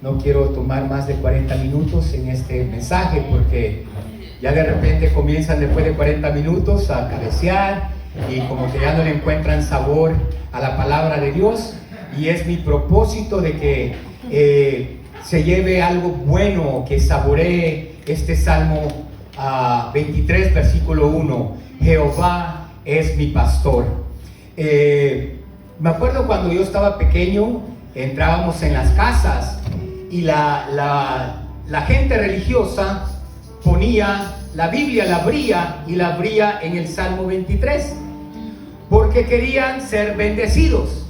No quiero tomar más de 40 minutos en este mensaje porque ya de repente comienzan después de 40 minutos a cabecear y como que ya no le encuentran sabor a la palabra de Dios. Y es mi propósito de que se lleve algo bueno, que saboree este Salmo 23, versículo 1. Jehová es mi pastor. Me acuerdo cuando yo estaba pequeño, entrábamos en las casas y la gente religiosa ponía la Biblia, la abría en el Salmo 23, porque querían ser bendecidos.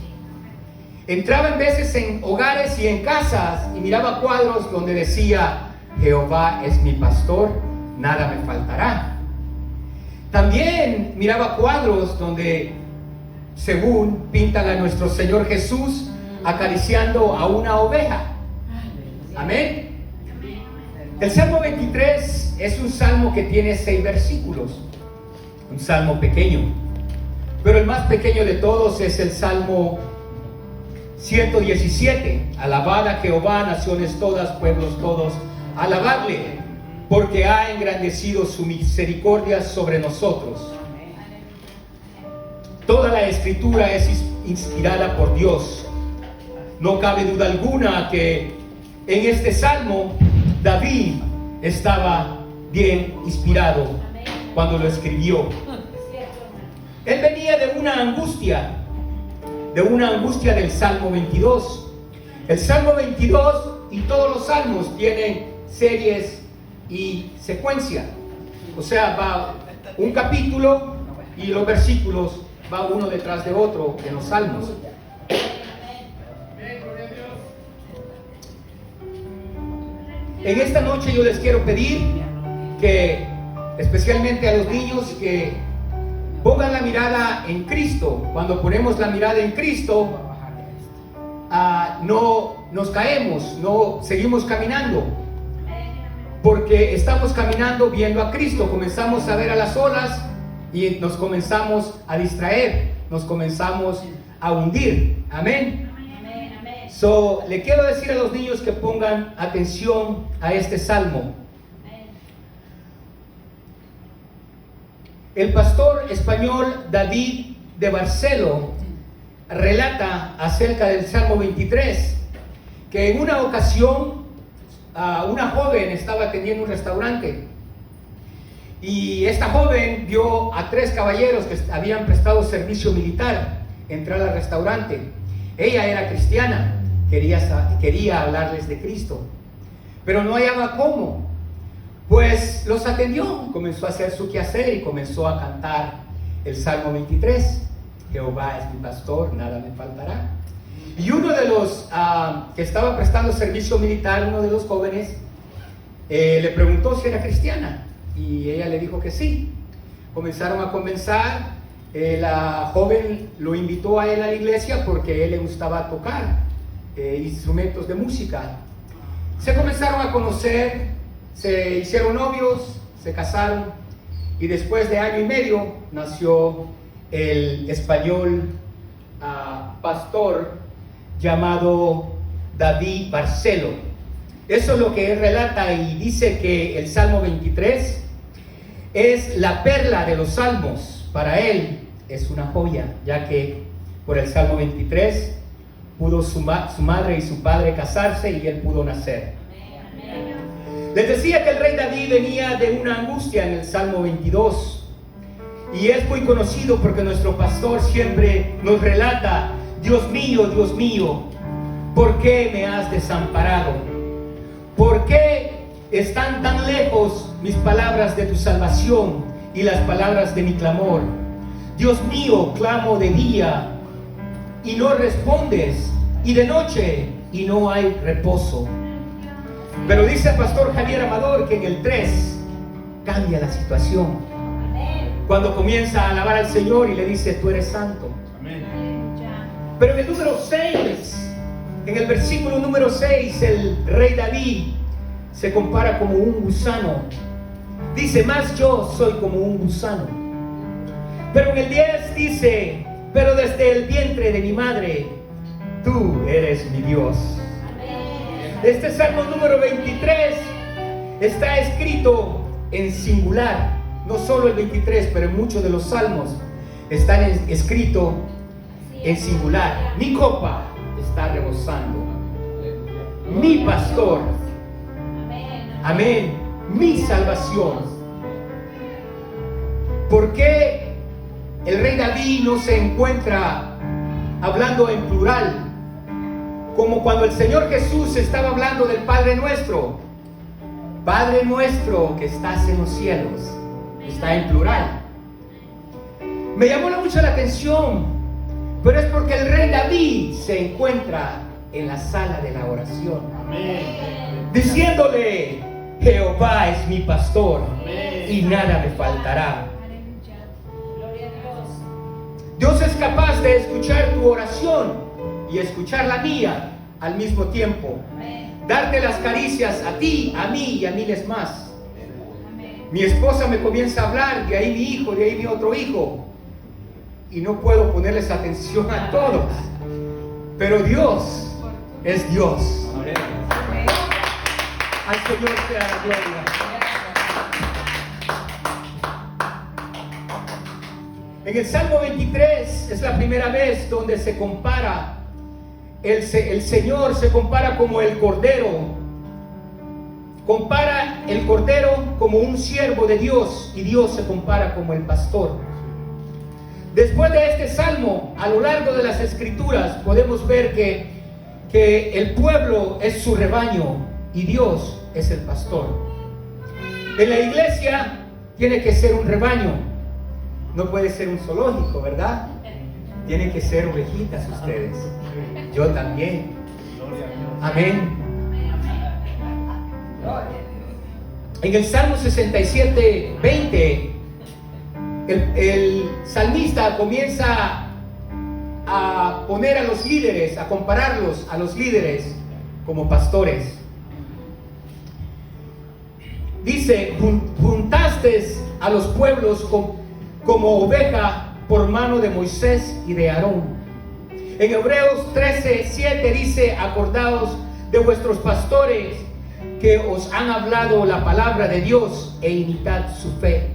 Entraba en veces en hogares y en casas y miraba cuadros donde decía: Jehová es mi pastor, nada me faltará. También miraba cuadros donde, según pintan a nuestro Señor Jesús acariciando a una oveja. Amén. El Salmo 23 es un salmo que tiene 6 versículos, un salmo pequeño, pero el más pequeño de todos es el Salmo 117. Alabad a Jehová, naciones todas, pueblos todos, alabadle, porque ha engrandecido su misericordia sobre nosotros. Toda la escritura es inspirada por Dios. No cabe duda alguna que en este salmo David estaba bien inspirado cuando lo escribió. Él venía de una angustia del Salmo 22. El Salmo 22 y todos los salmos tienen series y secuencia. O sea, va un capítulo y los versículos va uno detrás de otro en los salmos. En esta noche yo les quiero pedir que, especialmente a los niños, que pongan la mirada en Cristo. Cuando ponemos la mirada en Cristo, no nos caemos, no seguimos caminando, porque estamos caminando viendo a Cristo. Comenzamos a ver a las olas y nos comenzamos a distraer, nos comenzamos a hundir. Amén. Le quiero decir a los niños que pongan atención a este salmo. El pastor español David de Barceló relata acerca del Salmo 23 que en una ocasión una joven estaba atendiendo un restaurante y esta joven vio a 3 caballeros que habían prestado servicio militar entrar al restaurante. Ella era cristiana, quería hablarles de Cristo, pero no hallaba cómo. Pues los atendió, comenzó a hacer su quehacer y comenzó a cantar el Salmo 23. Jehová es mi pastor, nada me faltará. Y uno de los que estaba prestando servicio militar, uno de los jóvenes, le preguntó si era cristiana y ella le dijo que sí. Comenzaron a conversar. La joven lo invitó a él a la iglesia porque a él le gustaba tocar instrumentos de música. Se comenzaron a conocer, se hicieron novios, se casaron y después de año y medio nació el español pastor llamado David Barceló. Eso es lo que él relata y dice que el Salmo 23 es la perla de los salmos. Para él es una joya, ya que por el Salmo 23 pudo su madre y su padre casarse y él pudo nacer. Les decía que el rey David venía de una angustia en el Salmo 22 y es muy conocido porque nuestro pastor siempre nos relata: Dios mío, ¿por qué me has desamparado? ¿Por qué están tan lejos mis palabras de tu salvación y las palabras de mi clamor? Dios mío, clamo de día y no respondes, y de noche y no hay reposo. Pero dice el pastor Javier Amador que en el 3 cambia la situación. Cuando comienza a alabar al Señor y le dice: tú eres santo. Pero en el número 6, en el versículo número 6, el rey David se compara como un gusano. Dice: más yo soy como un gusano. Pero en el 10 dice: pero desde el vientre de mi madre, tú eres mi Dios. Este Salmo número 23 está escrito en singular. No solo el 23, pero en muchos de los salmos están escritos en singular. Mi copa está rebosando. Mi pastor. Amén. Mi salvación. ¿Por qué el rey David no se encuentra hablando en plural? Como cuando el Señor Jesús estaba hablando del Padre Nuestro. Padre nuestro que estás en los cielos. Está en plural. Me llamó mucho la atención, pero es porque el rey David se encuentra en la sala de la oración. Amén. Diciéndole: Jehová es mi pastor. Amén. Y nada me faltará. Gloria a Dios. Dios es capaz de escuchar tu oración y escuchar la mía al mismo tiempo. Amén. Darte las caricias a ti, a mí y a miles más. Amén. Mi esposa me comienza a hablar, de ahí mi hijo, de ahí mi otro hijo, y no puedo ponerles atención a todos, pero Dios es Dios. Amén. Al Señor sea la gloria. En el Salmo 23 es la primera vez donde se compara, el Señor se compara como el Cordero. Compara el Cordero como un siervo de Dios, y Dios se compara como el pastor. Después de este Salmo, a lo largo de las Escrituras, podemos ver que el pueblo es su rebaño y Dios es el pastor. En la iglesia tiene que ser un rebaño, no puede ser un zoológico, ¿verdad? Tienen que ser ovejitas ustedes. Yo también. Amén. En el Salmo 67, 20, el salmista comienza a poner a los líderes, a compararlos a los líderes como pastores. Dice: juntaste a los pueblos como oveja por mano de Moisés y de Aarón. En Hebreos 13, 7 dice: acordaos de vuestros pastores que os han hablado la palabra de Dios e imitad su fe.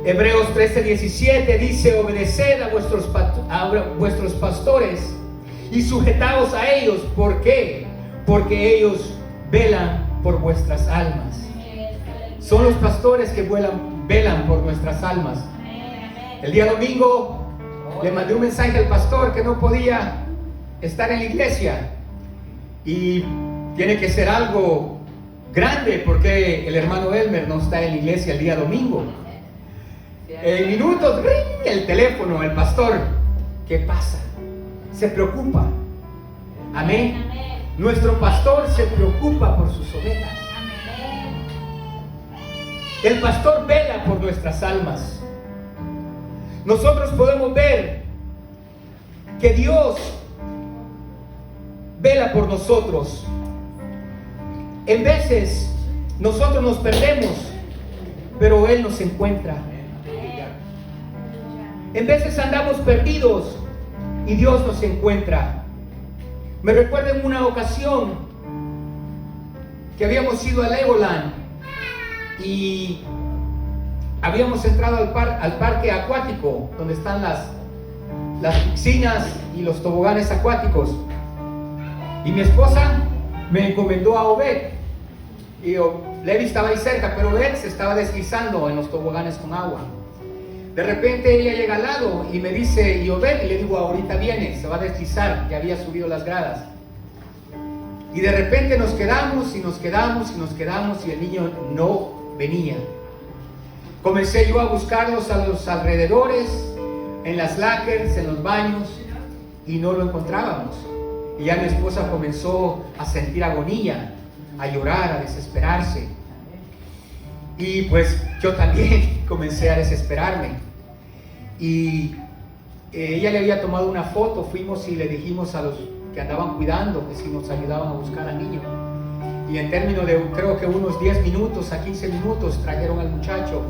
Hebreos 13, 17 dice: obedeced a vuestros pastores y sujetaos a ellos. ¿Por qué? Porque ellos velan por vuestras almas. Son los pastores que velan por nuestras almas. El día domingo le mandé un mensaje al pastor que no podía estar en la iglesia, y tiene que ser algo grande porque el hermano Elmer no está en la iglesia el día domingo. En minutos, ring el teléfono, el pastor. ¿Qué pasa? Se preocupa. Amén. Nuestro pastor se preocupa por sus ovejas. El pastor vela por nuestras almas. Nosotros podemos ver que Dios vela por nosotros. En veces nosotros nos perdemos, pero Él nos encuentra. En veces andamos perdidos y Dios nos encuentra. Me recuerdo en una ocasión que habíamos ido a Legoland y habíamos entrado al parque acuático, donde están las piscinas y los toboganes acuáticos. Y mi esposa me encomendó a Obed. Y Levi estaba ahí cerca, pero Obed se estaba deslizando en los toboganes con agua. De repente ella llega al lado y me dice: ¿y Obed? Y le digo: ahorita viene, se va a deslizar, ya había subido las gradas. Y de repente nos quedamos y el niño no venía. Comencé yo a buscarlos a los alrededores, en las lockers, en los baños, y no lo encontrábamos. Y ya mi esposa comenzó a sentir agonía, a llorar, a desesperarse. Y pues yo también comencé a desesperarme. Y ella le había tomado una foto. Fuimos y le dijimos a los que andaban cuidando que si nos ayudaban a buscar al niño. Y en términos de creo que unos 10 minutos a 15 minutos trajeron al muchacho.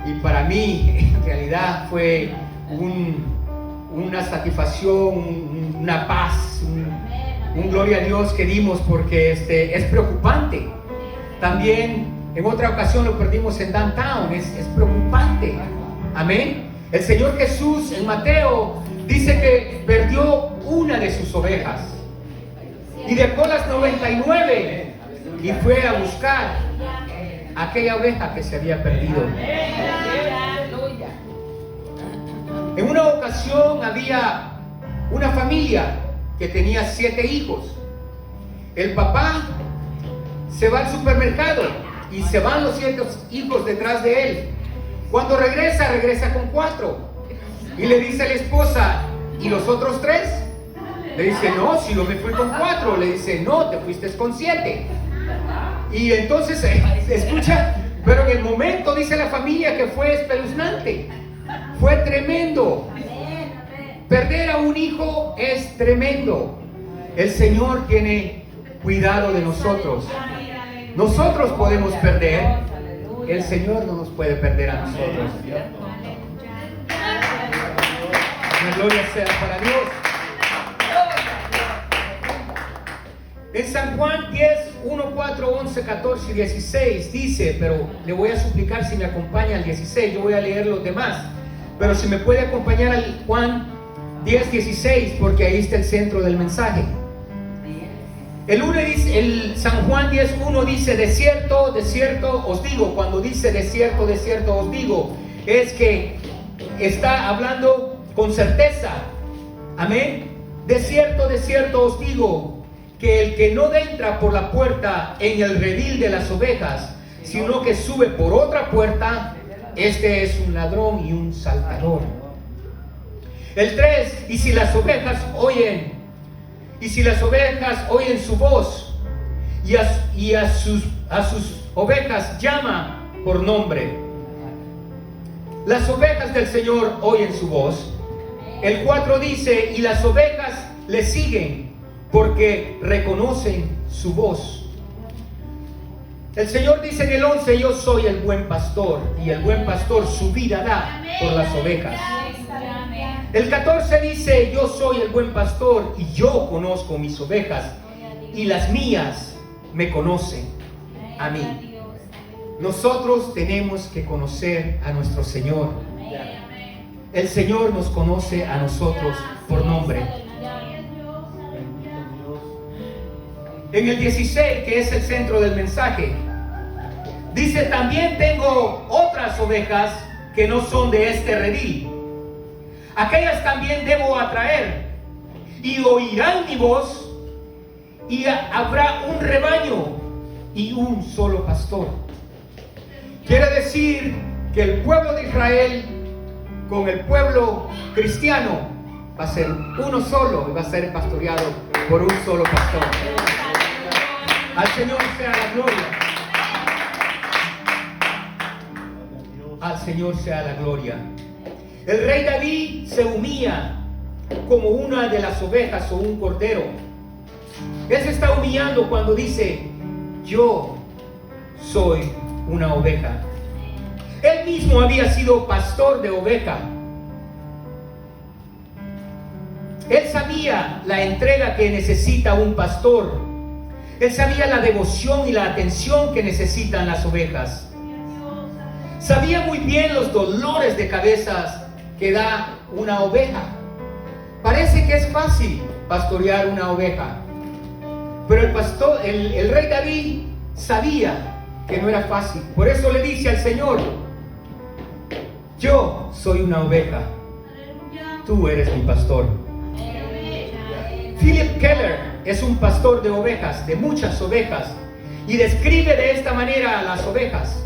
Y para mí en realidad fue una satisfacción, una paz, Un gloria a Dios que dimos porque es preocupante. También en otra ocasión lo perdimos en Downtown. Es preocupante. Amén. El Señor Jesús en Mateo dice que perdió una de sus ovejas y dejó las 99 y fue a buscar aquella oveja que se había perdido. En una ocasión había una familia que tenía 7 hijos. El papá se va al supermercado y se van los 7 hijos detrás de él. Cuando regresa con 4 y le dice a la esposa: ¿y los otros 3? Le dice: no, si yo me fui con 4. Le dice: no, te fuiste con 7. Y entonces escucha, pero en el momento dice la familia que fue espeluznante, fue tremendo. Perder a un hijo es tremendo. El Señor tiene cuidado de nosotros. Nosotros podemos perder, el Señor no nos puede perder a nosotros. La gloria sea para Dios. En San Juan 10, 1, 4, 11, 14 y 16 dice, pero le voy a suplicar si me acompaña al 16, yo voy a leer los demás, pero si me puede acompañar al Juan 10, 16, porque ahí está el centro del mensaje. El San Juan 10, 1 dice: de cierto os digo. Cuando dice de cierto os digo, es que está hablando con certeza. Amén. De cierto os digo, que el que no entra por la puerta en el redil de las ovejas, sino que sube por otra puerta, este es un ladrón y un saltador. El 3, y si las ovejas oyen su voz, y a sus ovejas llama por nombre. Las ovejas del Señor oyen su voz. El 4 dice: y las ovejas le siguen porque reconocen su voz. El Señor dice en el 11: yo soy el buen pastor, y el buen pastor su vida da por las ovejas. El 14 dice: yo soy el buen pastor y yo conozco mis ovejas y las mías me conocen a mí. Nosotros tenemos que conocer a nuestro Señor. El Señor nos conoce a nosotros por nombre. En el 16, que es el centro del mensaje, dice: también tengo otras ovejas que no son de este redil. Aquellas también debo atraer, y oirán mi voz, y habrá un rebaño y un solo pastor. Quiere decir que el pueblo de Israel con el pueblo cristiano va a ser uno solo y va a ser pastoreado por un solo pastor. Al Señor sea la gloria. Al Señor sea la gloria. El rey David se humilla como una de las ovejas o un cordero. Él se está humillando cuando dice: yo soy una oveja. Él mismo había sido pastor de oveja. Él sabía la entrega que necesita un pastor. Él sabía la devoción y la atención que necesitan las ovejas. Sabía muy bien los dolores de cabezas que da una oveja. Parece que es fácil pastorear una oveja, pero el rey David sabía que no era fácil. Por eso le dice al Señor: yo soy una oveja, tú eres mi pastor. Philip Keller es un pastor de ovejas, de muchas ovejas, y describe de esta manera a las ovejas.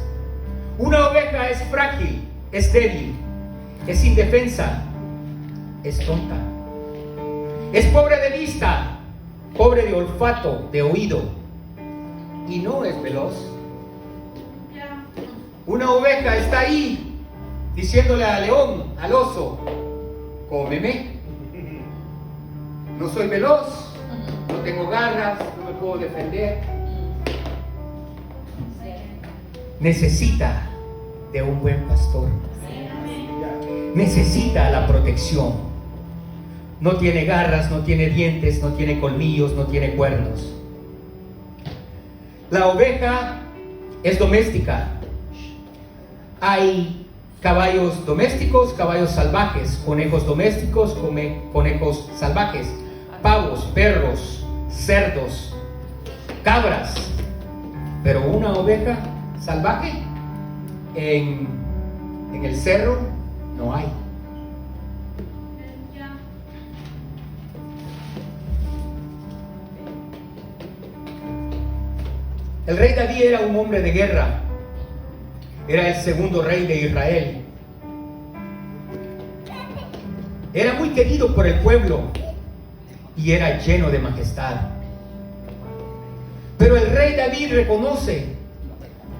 Una oveja es frágil, es débil, es indefensa, es tonta, es pobre de vista, pobre de olfato, de oído, y no es veloz. Una oveja está ahí diciéndole al león, al oso: cómeme. No soy veloz, no tengo garras, no me puedo defender. Necesita de un buen pastor. Necesita la protección. no tiene garras, no tiene dientes, no tiene colmillos, no tiene cuernos. La oveja es doméstica. Hay caballos domésticos, caballos salvajes, conejos domésticos, conejos salvajes, pavos, perros, cerdos, cabras. Pero una oveja salvaje en el cerro no hay. El rey David era un hombre de guerra. Era el segundo rey de Israel. Era muy querido por el pueblo y era lleno de majestad. Pero el rey David reconoce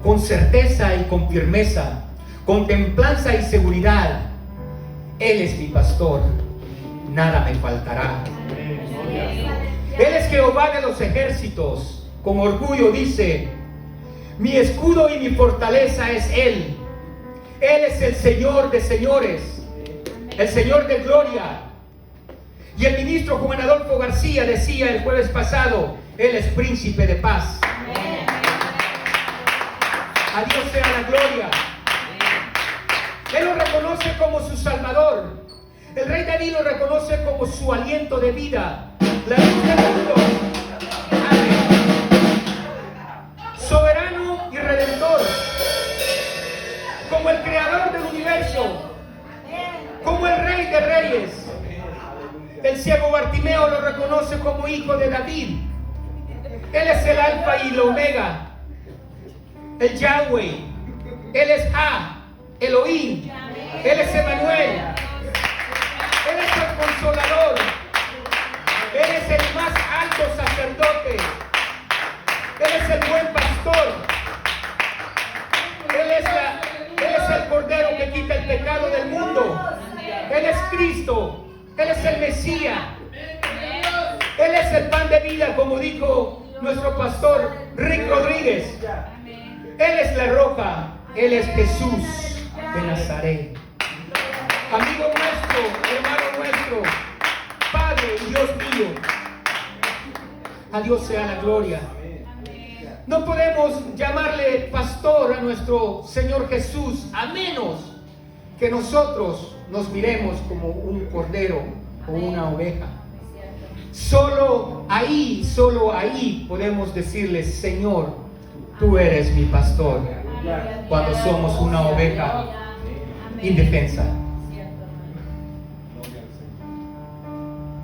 con certeza y con firmeza, con templanza y seguridad: Él es mi pastor, nada me faltará. Él es Jehová de los ejércitos. Con orgullo dice: mi escudo y mi fortaleza es Él. Él es el Señor de señores, el Señor de gloria. Y el ministro Juan Adolfo García decía el jueves pasado: Él es príncipe de paz. A Dios sea la gloria. Él lo reconoce como su Salvador. El rey David lo reconoce como su aliento de vida, la luz del mundo. Soberano y redentor, como el creador del universo, como el rey de reyes. El ciego Bartimeo lo reconoce como hijo de David. Él es el alfa y el omega, el Yahweh. Él es Elohim. Él es Emmanuel. Él es el consolador. Él es el más alto sacerdote. Él es el buen pastor. Él es el Cordero que quita el pecado del mundo. Él es Cristo. Él es el Mesías. Él es el pan de vida, como dijo nuestro pastor Rick Rodríguez. Él es la roca. Él es Jesús de Nazaret. Amigo nuestro, hermano nuestro, Padre y Dios mío. A Dios sea la gloria. No podemos llamarle pastor a nuestro Señor Jesús a menos que nosotros nos miremos como un cordero o una oveja. Solo ahí podemos decirle: Señor, tú eres mi pastor, cuando somos una oveja indefensa.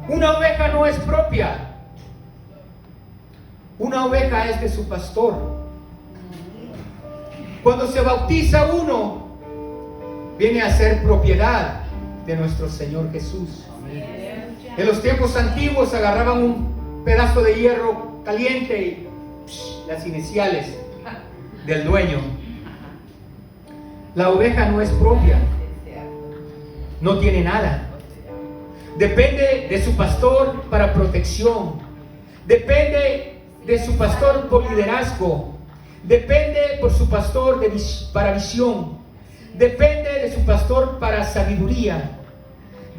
Una oveja no es propia. Una oveja es de su pastor. Cuando se bautiza uno, viene a ser propiedad de nuestro Señor Jesús. En los tiempos antiguos agarraban un pedazo de hierro caliente y las iniciales del dueño. La oveja no es propia, no tiene nada. Depende de su pastor para protección. Depende de su pastor por liderazgo. Depende por su pastor para visión. Depende de su pastor para sabiduría.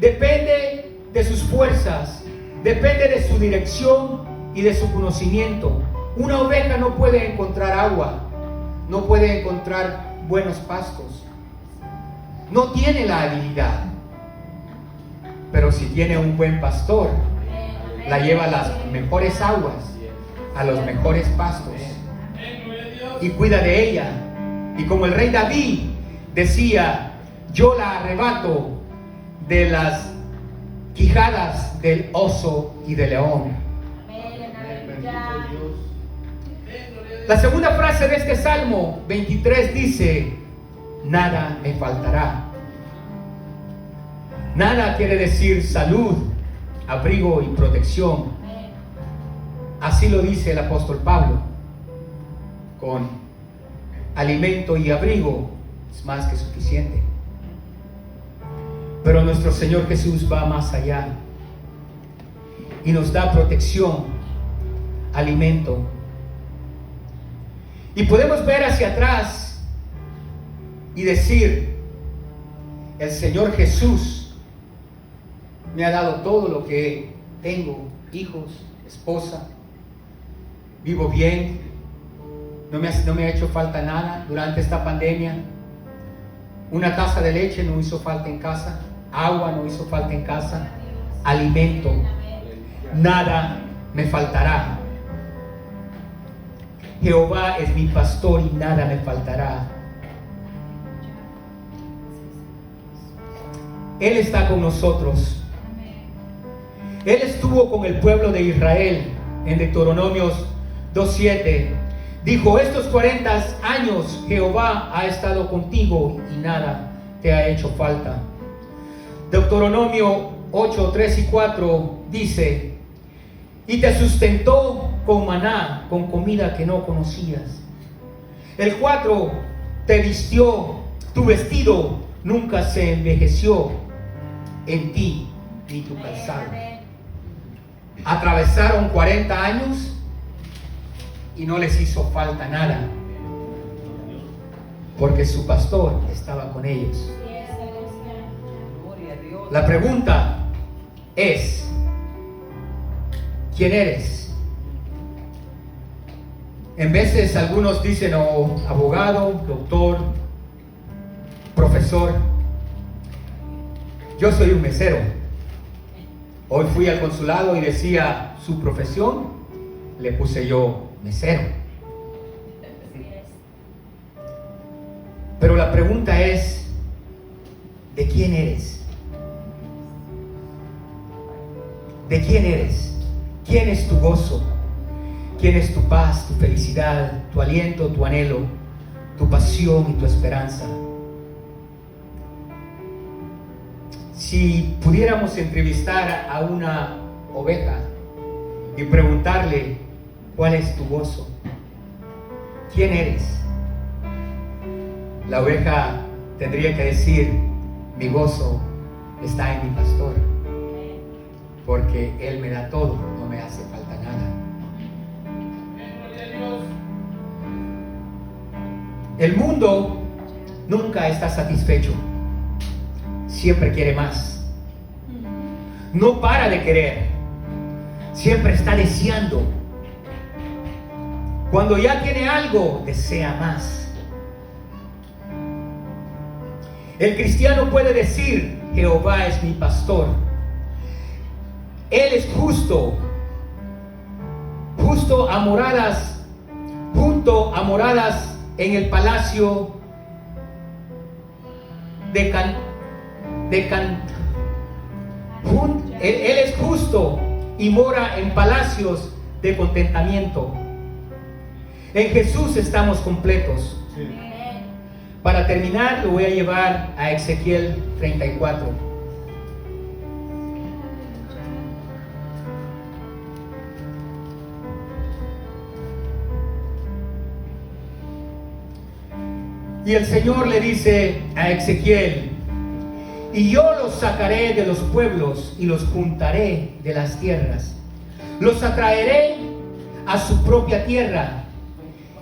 Depende de sus fuerzas. Depende de su dirección y de su conocimiento. Una oveja no puede encontrar agua. No puede encontrar buenos pastos. No tiene la habilidad. Pero si tiene un buen pastor, la lleva a las mejores aguas, a los mejores pastos, y cuida de ella. Y como el rey David decía: yo la arrebato de las quijadas del oso y del león. La segunda frase de este Salmo 23 dice: nada me faltará. Nada quiere decir salud, abrigo y protección. Así lo dice el apóstol Pablo. Con alimento y abrigo es más que suficiente. Pero nuestro Señor Jesús va más allá y nos da protección, alimento. Y podemos ver hacia atrás y decir: el Señor Jesús me ha dado todo lo que tengo, hijos, esposa, vivo bien, no me ha hecho falta nada durante esta pandemia. Una taza de leche no hizo falta en casa, agua no hizo falta en casa, alimento, nada me faltará. Jehová es mi pastor y nada me faltará. Él está con nosotros. Él estuvo con el pueblo de Israel en Deuteronomios 2:7. Dijo: estos 40 años Jehová ha estado contigo y nada te ha hecho falta. Deuteronomio 8:3 y 4 dice: y te sustentó con maná, con comida que no conocías. El 4: te vistió, tu vestido nunca se envejeció en ti ni tu calzado. Atravesaron 40 años y no les hizo falta nada, porque su pastor estaba con ellos. La pregunta es: ¿quién eres? En veces algunos dicen abogado, doctor, profesor. Yo soy un mesero. Hoy fui al consulado y decía su profesión, le puse yo mesero. Pero la pregunta es: ¿de quién eres? ¿De quién eres? ¿Quién es tu gozo? ¿Quién es tu paz, tu felicidad, tu aliento, tu anhelo, tu pasión y tu esperanza? Si pudiéramos entrevistar a una oveja y preguntarle: ¿cuál es tu gozo? ¿Quién eres? La oveja tendría que decir: mi gozo está en mi pastor, porque Él me da todo, no me hace falta nada. El mundo nunca está satisfecho, siempre quiere más. No para de querer, siempre está deseando. Cuando ya tiene algo, desea más. El cristiano puede decir: Jehová es mi pastor. Él es justo a moradas, junto a moradas en el palacio Él es justo y mora en palacios de contentamiento. En Jesús estamos completos. Sí. Para terminar, lo voy a llevar a Ezequiel 34. Y el Señor le dice a Ezequiel: y yo los sacaré de los pueblos y los juntaré de las tierras. Los atraeré a su propia tierra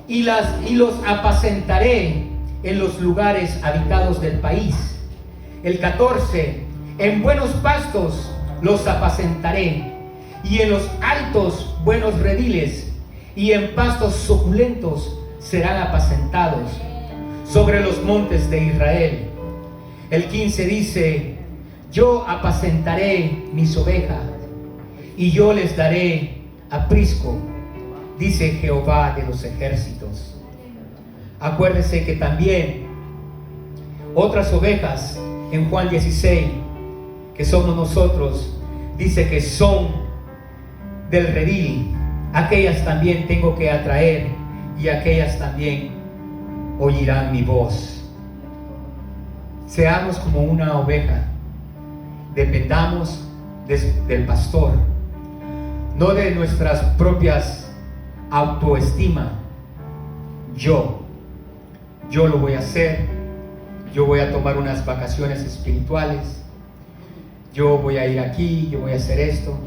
y los apacentaré en los lugares habitados del país. El 14: en buenos pastos los apacentaré, y en los altos buenos rediles, y en pastos suculentos serán apacentados sobre los montes de Israel. El 15 dice: yo apacentaré mis ovejas y yo les daré aprisco, dice Jehová de los ejércitos. Acuérdese que también otras ovejas en Juan 16, que somos nosotros, dice que son del redil. Aquellas también tengo que atraer, y aquellas también oirán mi voz. Seamos como una oveja, dependamos del pastor, no de nuestras propias autoestima. Yo lo voy a hacer, yo voy a tomar unas vacaciones espirituales, yo voy a ir aquí, yo voy a hacer esto.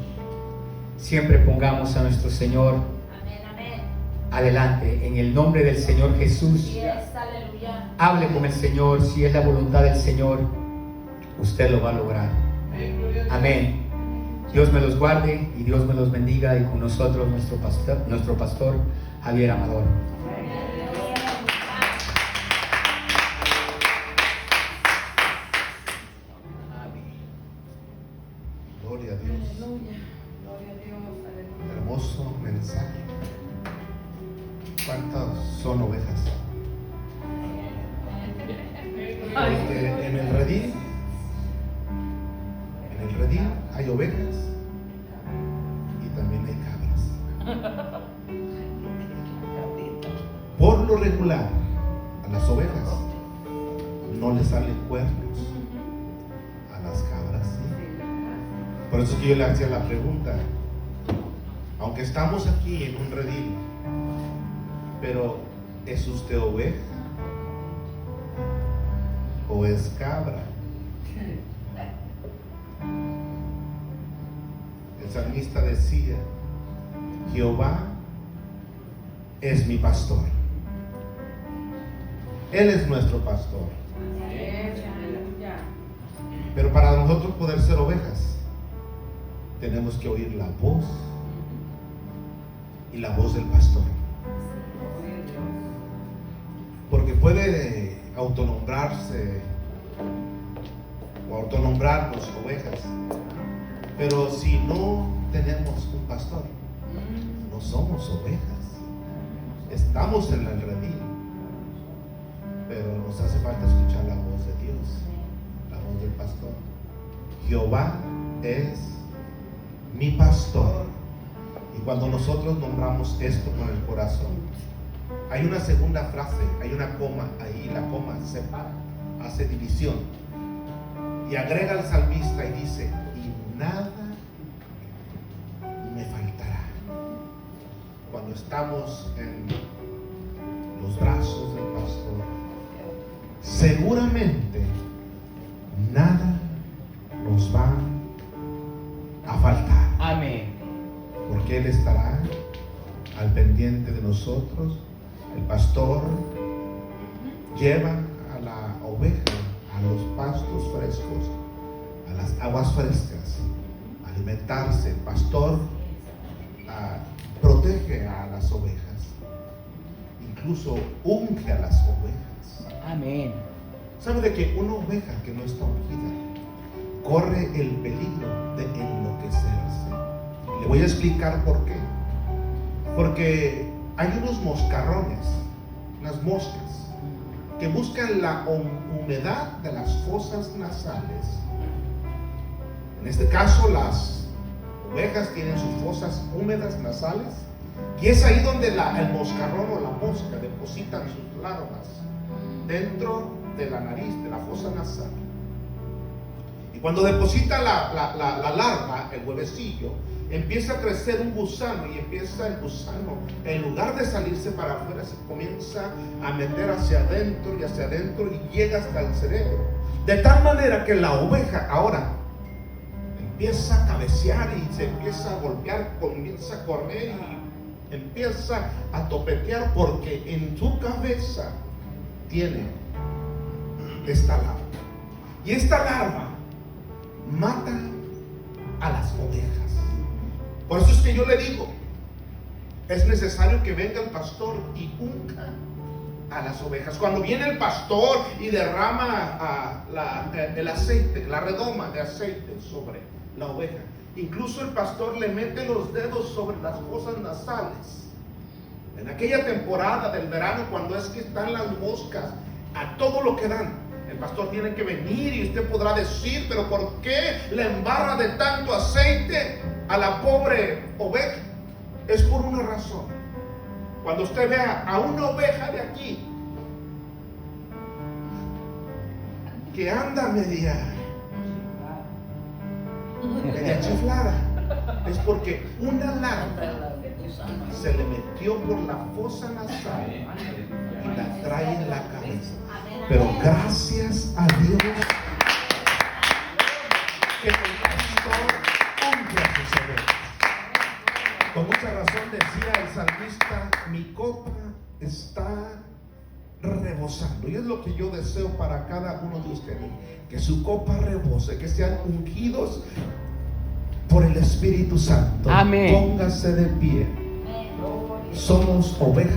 Siempre pongamos a nuestro Señor adelante, en el nombre del Señor Jesús. Yes, aleluya. Hable con el Señor. Si es la voluntad del Señor, usted lo va a lograr. Amén. Dios me los guarde y Dios me los bendiga, y con nosotros nuestro pastor Javier Amador. Gloria a Dios. Hermoso mensaje. ¿Cuántas son ovejas? Porque en el redil hay ovejas y también hay cabras. Por lo regular, a las ovejas no les salen cuernos, a las cabras sí. Por eso que yo le hacía la pregunta, aunque estamos aquí en un redil, pero ¿es usted oveja o es cabra? El salmista decía: Jehová es mi pastor. Él es nuestro pastor. Pero para nosotros poder ser ovejas, tenemos que oír la voz y la voz del pastor. Porque puede autonombrarse o autonombrarnos ovejas, pero si no tenemos un pastor, no somos ovejas. Estamos en el redil, pero nos hace falta escuchar la voz de Dios, la voz del pastor. Jehová es mi pastor. Y cuando nosotros nombramos esto con el corazón, hay una segunda frase, hay una coma ahí, la coma separa, hace división, y agrega al salmista y dice: y nada me faltará. Cuando estamos en los brazos del pastor, seguramente nada nos va a faltar. Amén. Porque Él estará al pendiente de nosotros. El pastor lleva a la oveja a los pastos frescos, a las aguas frescas, a alimentarse. El pastor protege a las ovejas, incluso unge a las ovejas. Amén. ¿Sabe de que una oveja que no está ungida corre el peligro de enloquecerse? Le voy a explicar por qué. Porque hay unos moscarrones, unas moscas, que buscan la humedad de las fosas nasales. En este caso, las ovejas tienen sus fosas húmedas nasales, y es ahí donde el moscarrón o la mosca depositan sus larvas dentro de la nariz, de la fosa nasal. Y cuando deposita la larva, el huevecillo, empieza a crecer un gusano, y empieza el gusano, en lugar de salirse para afuera, se comienza a meter hacia adentro y llega hasta el cerebro. De tal manera que la oveja ahora empieza a cabecear y se empieza a golpear, comienza a correr y empieza a topetear, porque en su cabeza tiene esta larva. Y esta larva mata a las ovejas. Por eso es que yo le digo, es necesario que venga el pastor y unja a las ovejas. Cuando viene el pastor y derrama el aceite, la redoma de aceite sobre la oveja, incluso el pastor le mete los dedos sobre las fosas nasales. En aquella temporada del verano, cuando es que están las moscas a todo lo que dan, el pastor tiene que venir, y usted podrá decir: pero ¿por qué le embarra de tanto aceite a la pobre oveja? Es por una razón. Cuando usted vea a una oveja de aquí que anda media chiflada, es porque una larva se le metió por la fosa nasal y la trae en la cabeza. Pero gracias a Dios que el pastor unge a sus ovejas. Con mucha razón decía el salmista: mi copa está rebosando. Y es lo que yo deseo para cada uno de ustedes, que su copa rebose, que sean ungidos por el Espíritu Santo. Amén. Póngase de pie. Somos ovejas.